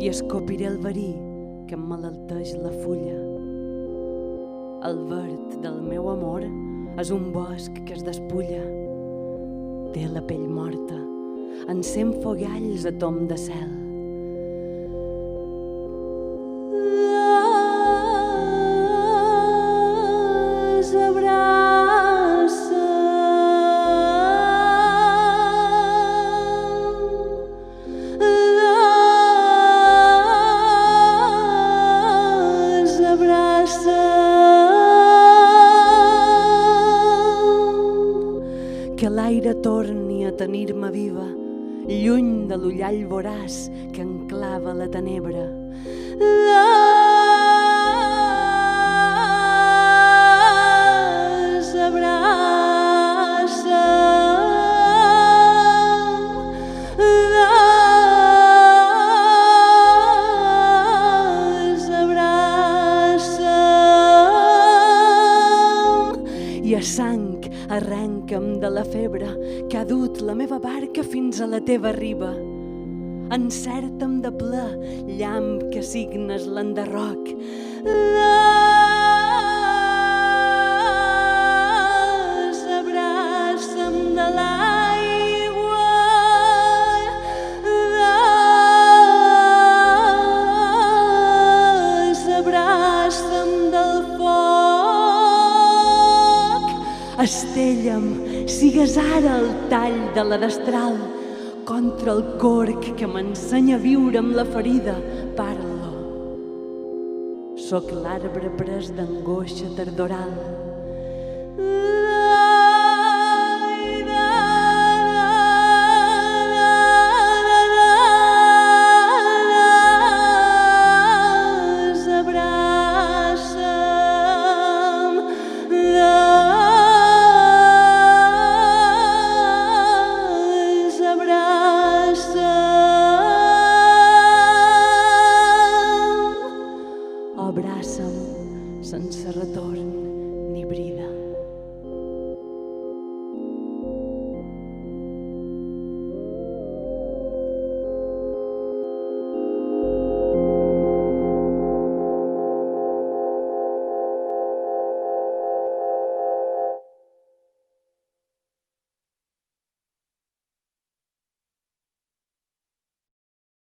i escopiré el verí que emmalalteix la fulla. El verd del meu amor és un bosc que es despulla. Té la pell morta, encén fogalls a tom de cel. Que l'aire torni a tenir-me viva, lluny de l'ullall voraç que enclava la tenebra. Les abraça, les abraça, i a sang arrenca'm de la febre que ha dut la meva barca fins a la teva riba. Encerta'm de ple, llamp que signes l'enderroc. Les abraça'm de l'aigua, les abraça'm del foc. Estella'm, sigues ara el tall de la destral, contra el corc que m'ensenya a viure amb la ferida. Parlo. Soc l'arbre pres d'angoixa tardoral,